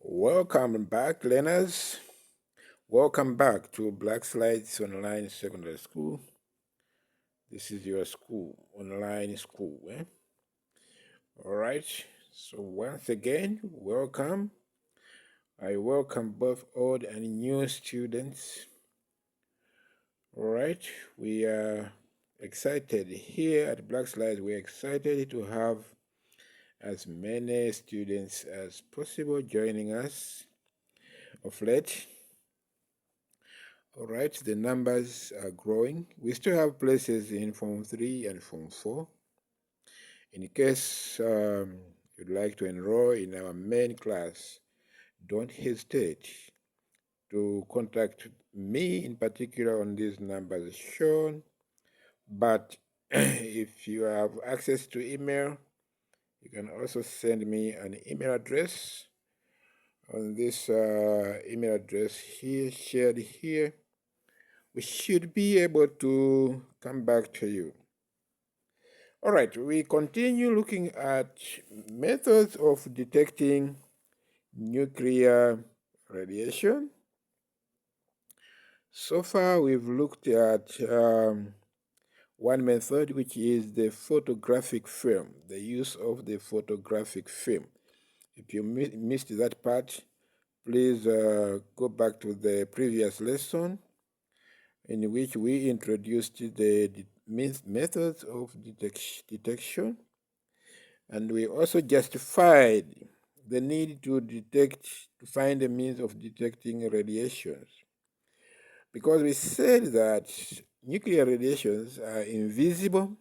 Welcome back, learners. Welcome back to Black Slides Online Secondary School. This is your school, online school. All right. So once again, welcome. I welcome both old and new students. All right. We are excited here at Black Slides. We're excited to have as many students as possible joining us of late. All right, the numbers are growing. We still have places in Form 3 and Form 4. In case you'd like to enroll in our main class, don't hesitate to contact me in particular on these numbers shown. But if you have access to email, you can also send me an email address on this email address here, shared here. We should be able to come back to you. All right, we continue looking at methods of detecting nuclear radiation. So far, we've looked at one method, which is the photographic film, the use of the photographic film. If you missed that part, please go back to the previous lesson in which we introduced the methods of detection, and we also justified the need to find a means of detecting radiations, because we said that nuclear radiations are invisible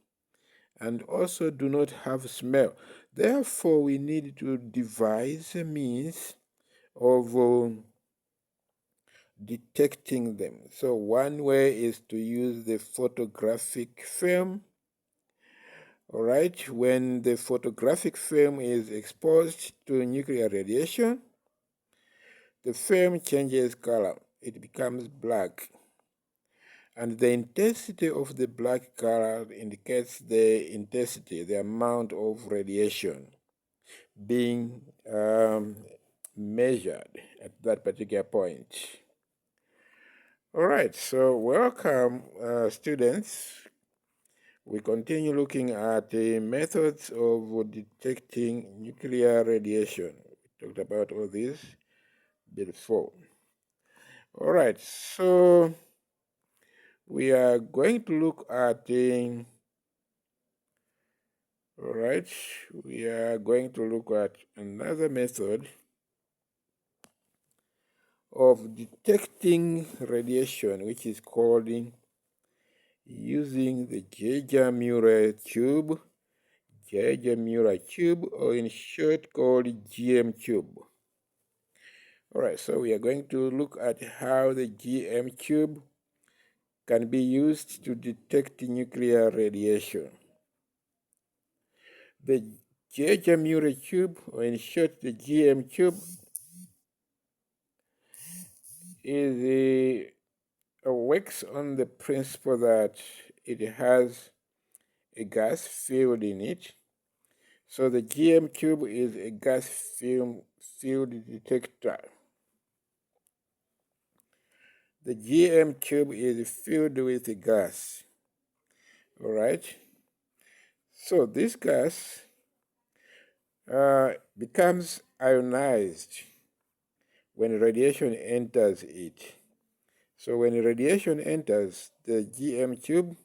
and also do not have smell. Therefore, we need to devise a means of detecting them. So one way is to use the photographic film. All right, when the photographic film is exposed to nuclear radiation, the film changes color. It becomes black. And the intensity of the black color indicates the intensity, the amount of radiation being measured at that particular point. All right, so welcome, students. We continue looking at the methods of detecting nuclear radiation. We talked about all this before. All right, so we are going to look at another method of detecting radiation, which is called using the Geiger-Müller tube, or in short called GM tube. All right, so we are going to look at how the GM tube can be used to detect nuclear radiation. The Geiger-Müller tube, or in short the GM tube, works on the principle that it has a gas field in it. So the GM tube is a gas field detector. The GM tube is filled with gas. All right. So this gas becomes ionized when radiation enters it. So when radiation enters the GM tube,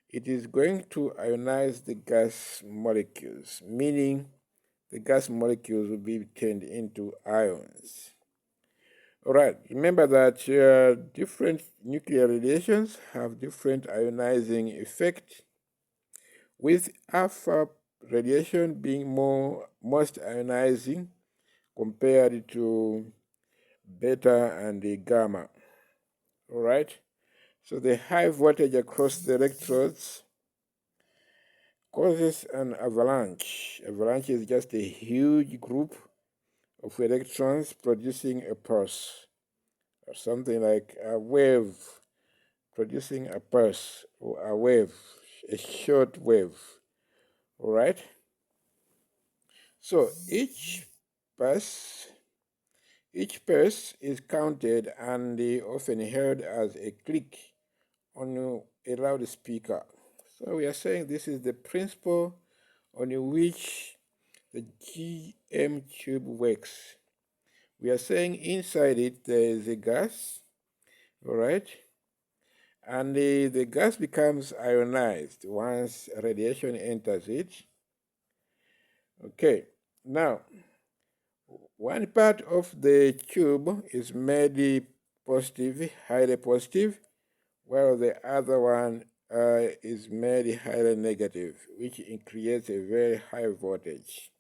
it is going to ionize the gas molecules, meaning the gas molecules will be turned into ions. All right, remember that different nuclear radiations have different ionizing effect, with alpha radiation being most ionizing compared to beta and the gamma. All right, so the high voltage across the electrodes causes an avalanche. Avalanche is just a huge group of electrons producing a pulse, or something like a wave producing a pulse or a wave, a short wave. All right. So each pulse Each pulse is counted and often heard as a click on a loudspeaker. So we are saying this is the principle on which the GM tube works. We are saying inside it there is a gas, all right? And the gas becomes ionized once radiation enters it. Okay, now one part of the tube is made positive, highly positive, while the other one is made highly negative, which creates a very high voltage.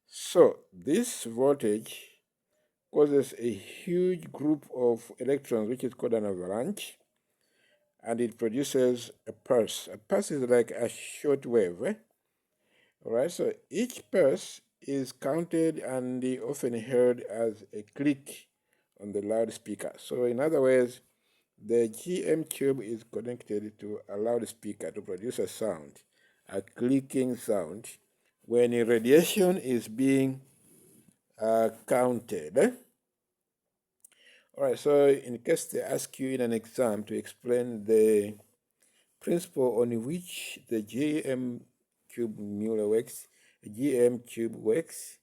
So this voltage causes a huge group of electrons, which is called an avalanche, and it produces a pulse. A pulse is like a short wave. All right, so each pulse is counted and often heard as a click on the loudspeaker. So in other words, the GM tube is connected to a loudspeaker to produce a sound, a clicking sound, when a radiation is being counted. All right, so in case they ask you in an exam to explain the principle on which the GM tube Mueller works, GM tube works,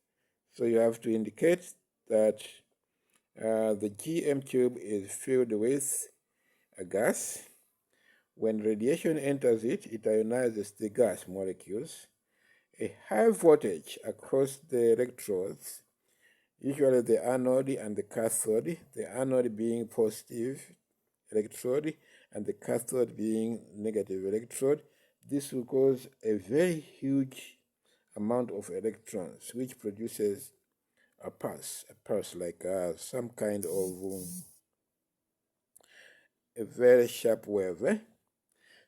so you have to indicate that the GM tube is filled with a gas. When radiation enters it, it ionizes the gas molecules. A high voltage across the electrodes, usually the anode and the cathode, the anode being positive electrode and the cathode being negative electrode. This will cause a very huge amount of electrons, which produces a pulse like some kind of a very sharp wave.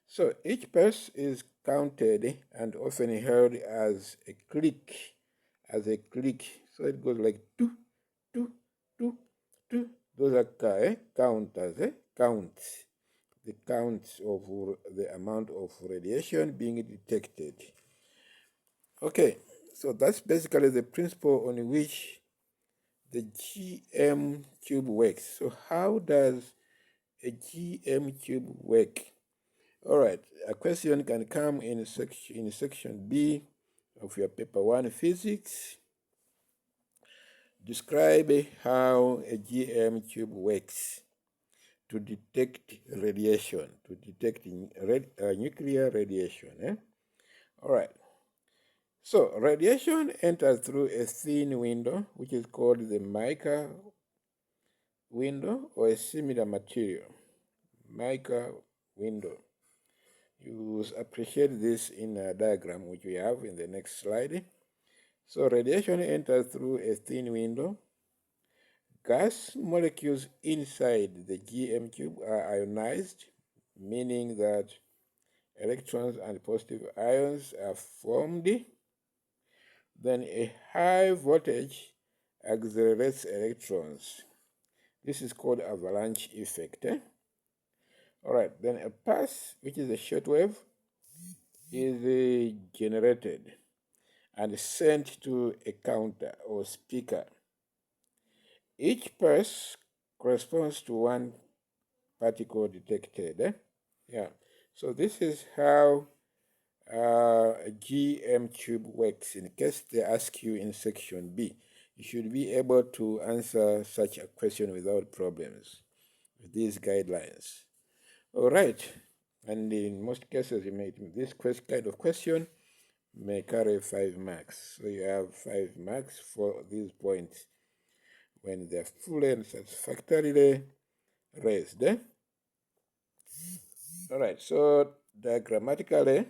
So each pulse is counted and often heard as a click, So it goes like two, two, two, two. Those are counters, counts. The counts of the amount of radiation being detected. Okay, so that's basically the principle on which the GM tube works. So how does a GM tube work? All right, a question can come in section B of your paper 1 physics. Describe how a GM tube works to detect radiation, to detect nuclear radiation. All right. So radiation enters through a thin window, which is called the mica window, or a similar material. Mica window. You appreciate this in a diagram which we have in the next slide. So radiation enters through a thin window. Gas molecules inside the GM tube are ionized, meaning that electrons and positive ions are formed. Then a high voltage accelerates electrons. This is called avalanche effect. All right, then a pulse, which is a short wave, is generated and sent to a counter or speaker. Each pulse corresponds to one particle detected. Yeah, so this is how a GM tube works. In case they ask you in section B, you should be able to answer such a question without problems with these guidelines. All right, and in most cases, this kind of question may carry 5 marks. So you have 5 marks for these points when they're fully and satisfactorily raised. All right, so diagrammatically,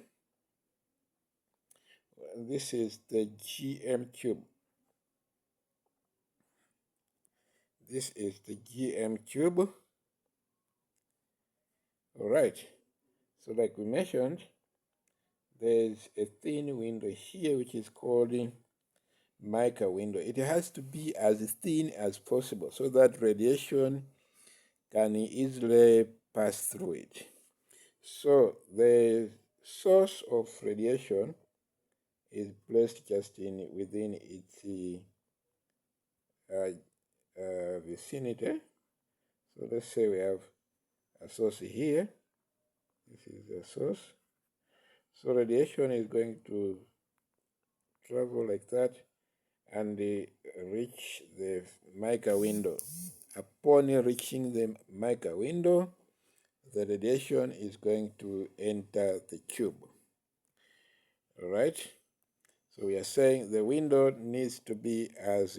this is the GM tube. This is the GM tube. All right, so like we mentioned, there's a thin window here which is called mica window. It has to be as thin as possible so that radiation can easily pass through it. So the source of radiation is placed just within its already seen it, eh? So let's say we have a source here. This is the source. So radiation is going to travel like that and reach the mica window. Upon reaching the mica window, the radiation is going to enter the tube. All right? So we are saying the window needs to be as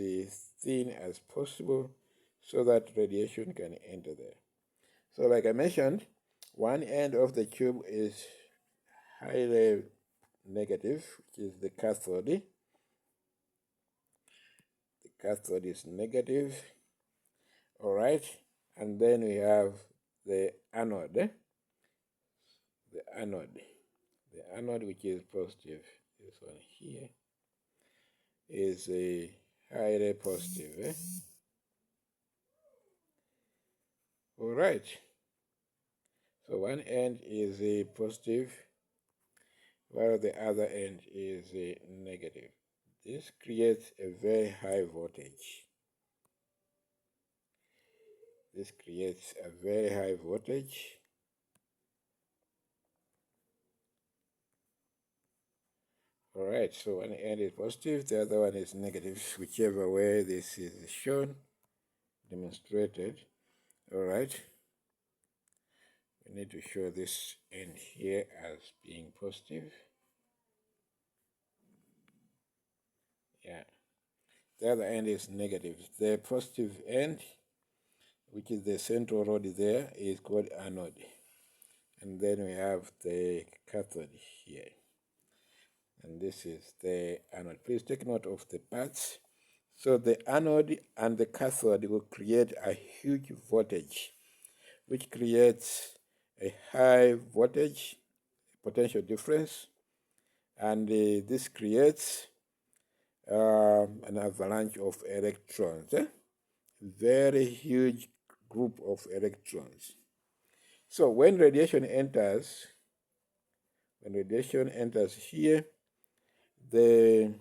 thin as possible so that radiation can enter there. So like I mentioned, one end of the tube is highly negative, which is the cathode. The cathode is negative. All right. And then we have the anode. The anode. The anode, which is positive. This one here is a highly positive. Eh? All right. So one end is a positive, while the other end is a negative. This creates a very high voltage. This creates a very high voltage. All right, so one end is positive, the other one is negative, whichever way this is shown, demonstrated. All right, we need to show this end here as being positive. Yeah, the other end is negative. The positive end, which is the central rod there, is called anode. And then we have the cathode here. And this is the anode. Please take note of the parts. So the anode and the cathode will create a huge voltage, which creates a high voltage potential difference. And this creates an avalanche of electrons. Very huge group of electrons. So when radiation enters here, the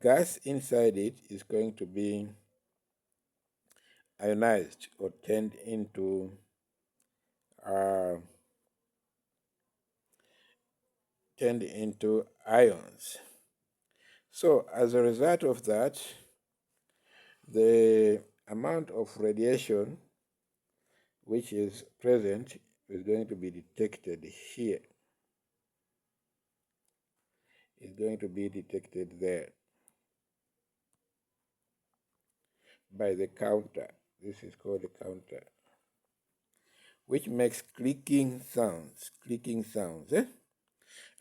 gas inside it is going to be ionized or turned into ions. So as a result of that, the amount of radiation which is present is going to be detected here. It's going to be detected there by the counter. This is called the counter, which makes clicking sounds. Eh?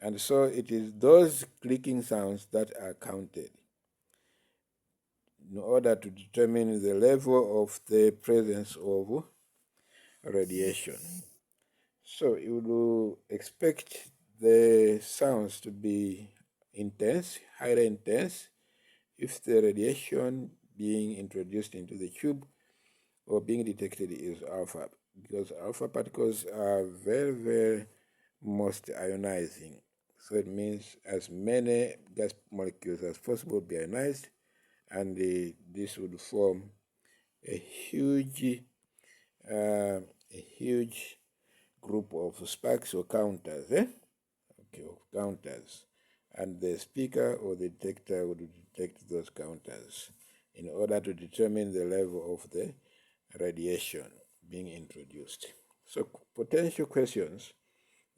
And so it is those clicking sounds that are counted in order to determine the level of the presence of radiation. So you will expect the sounds to be intense, highly intense, if the radiation being introduced into the tube or being detected is alpha, because alpha particles are very, very most ionizing. So it means as many gas molecules as possible be ionized, and this would form a huge group of sparks or counters, counters, and the speaker or the detector would detect those counters in order to determine the level of the radiation being introduced. So potential questions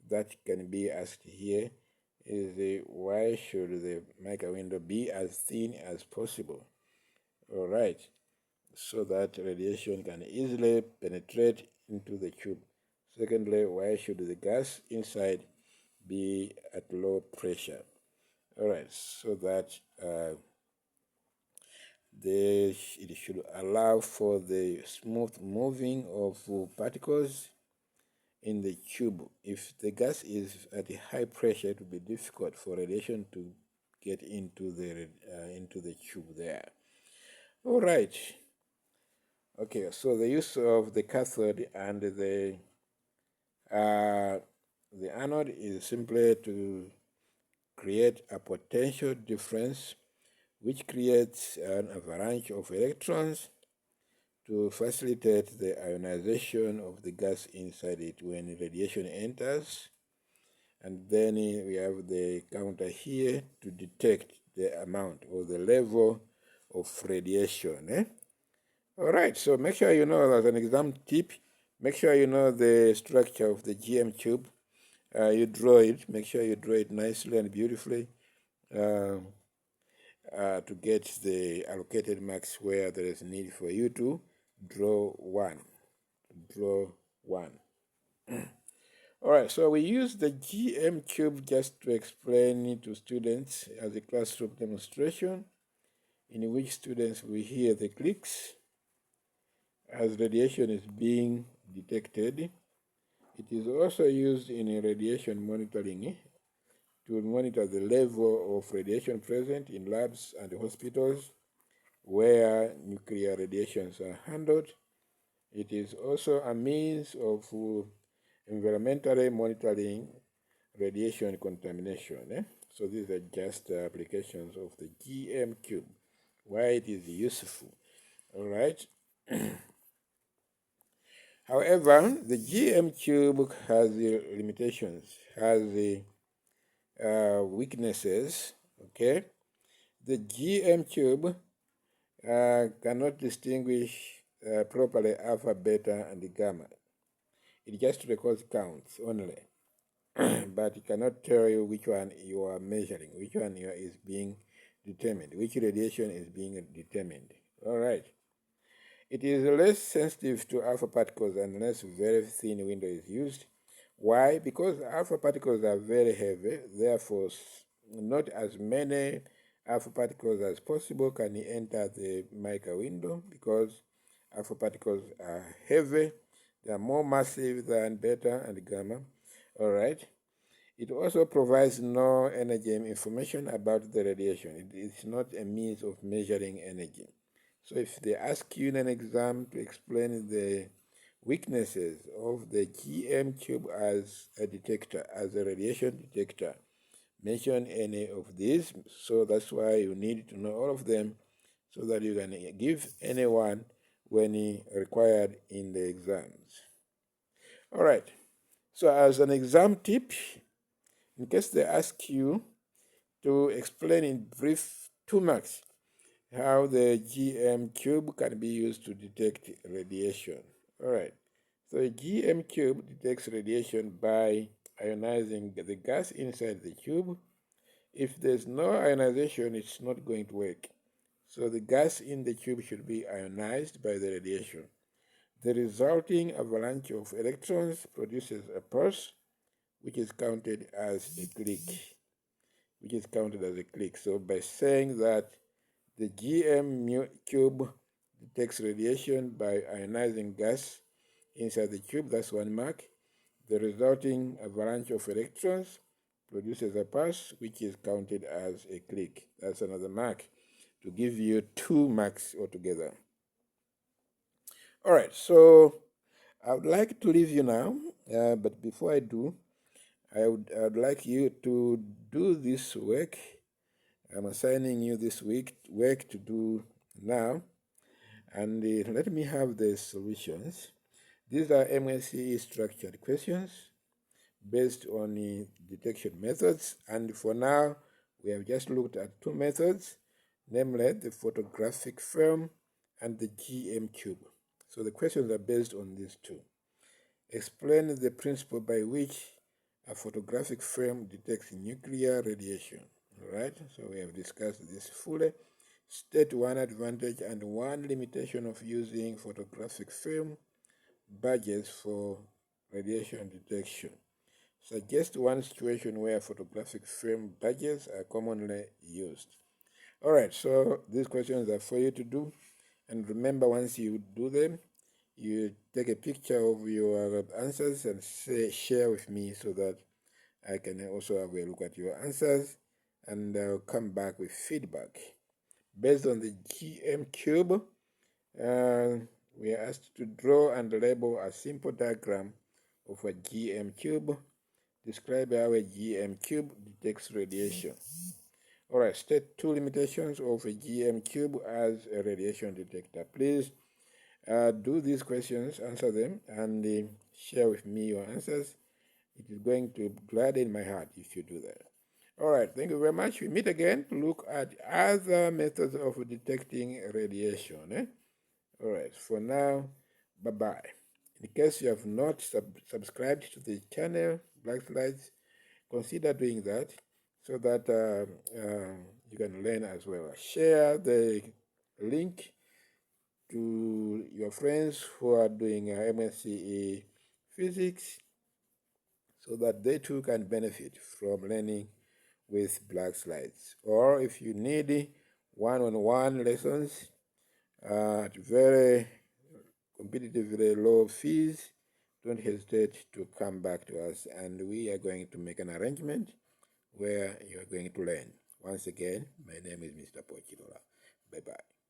that can be asked here is why should the mica window be as thin as possible? All right, so that radiation can easily penetrate into the tube. Secondly, why should the gas inside be at low pressure? All right, so that it should allow for the smooth moving of particles in the tube. If the gas is at a high pressure, it will be difficult for radiation to get into the tube there. All right. Okay, so the use of the cathode and the anode is simply to create a potential difference which creates an avalanche of electrons to facilitate the ionization of the gas inside it when radiation enters. And then we have the counter here to detect the amount or the level of radiation. All right, so make sure you know, as an exam tip, make sure you know the structure of the GM tube. You draw it, make sure you draw it nicely and beautifully to get the allocated marks where there is need for you to draw one. Draw one. All right, so we use the GM cube just to explain to students as a classroom demonstration in which students will hear the clicks as radiation is being detected. It is also used in radiation monitoring to monitor the level of radiation present in labs and hospitals where nuclear radiations are handled. It is also a means of environmentally monitoring radiation contamination. So these are just applications of the GM cube, why it is useful. All right. However, the GM cube has limitations, has weaknesses. Okay, the GM cube cannot distinguish properly alpha, beta, and gamma. It just records counts only, but it cannot tell you which one you are measuring, which one is being determined, which radiation is being determined. All right. It is less sensitive to alpha particles unless very thin window is used. Why? Because alpha particles are very heavy, therefore not as many alpha particles as possible can enter the mica window because alpha particles are heavy. They are more massive than beta and gamma. All right. It also provides no energy information about the radiation. It is not a means of measuring energy. So if they ask you in an exam to explain the weaknesses of the GM cube as a detector, as a radiation detector, mention any of these. So that's why you need to know all of them so that you can give anyone when required in the exams. All right. So as an exam tip, in case they ask you to explain in brief 2 marks how the GM cube can be used to detect radiation. All right. So a GM cube detects radiation by ionizing the gas inside the tube. If there's no ionization, it's not going to work. So the gas in the tube should be ionized by the radiation. The resulting avalanche of electrons produces a pulse, which is counted as a click. So by saying that the GM cube detects radiation by ionizing gas inside the tube, that's 1 mark. The resulting avalanche of electrons produces a pulse, which is counted as a click. That's another mark to give you 2 marks altogether. All right, so I would like to leave you now, but before I do, I would like you to do this work. I'm assigning you this work to do now, and let me have the solutions. These are Msce structured questions based on detection methods, and for now we have just looked at 2 methods, namely the photographic film and the GM cube. So the questions are based on these 2. Explain the principle by which a photographic film detects nuclear radiation. All right, so we have discussed this fully. State 1 advantage and 1 limitation of using photographic film badges for radiation detection. Suggest 1 situation where photographic film badges are commonly used. All right, so these questions are for you to do. And remember, once you do them, you take a picture of your answers and share with me so that I can also have a look at your answers, and I'll come back with feedback. Based on the GM cube, we are asked to draw and label a simple diagram of a GM cube. Describe how a GM cube detects radiation. All right, state 2 limitations of a GM cube as a radiation detector. Please Do these questions, answer them, and share with me your answers. It is going to gladden my heart if you do that. All right, thank you very much. We meet again to look at other methods of detecting radiation. All right, for now, bye-bye. In case you have not subscribed to the channel, Black Slides, consider doing that so that you can learn as well. Share the link to your friends who are doing MSc physics so that they too can benefit from learning with Black Slides. Or if you need one-on-one lessons at very competitively low fees, don't hesitate to come back to us, and we are going to make an arrangement where you are going to learn. Once again, my name is Mr. Pochidola. Bye-bye.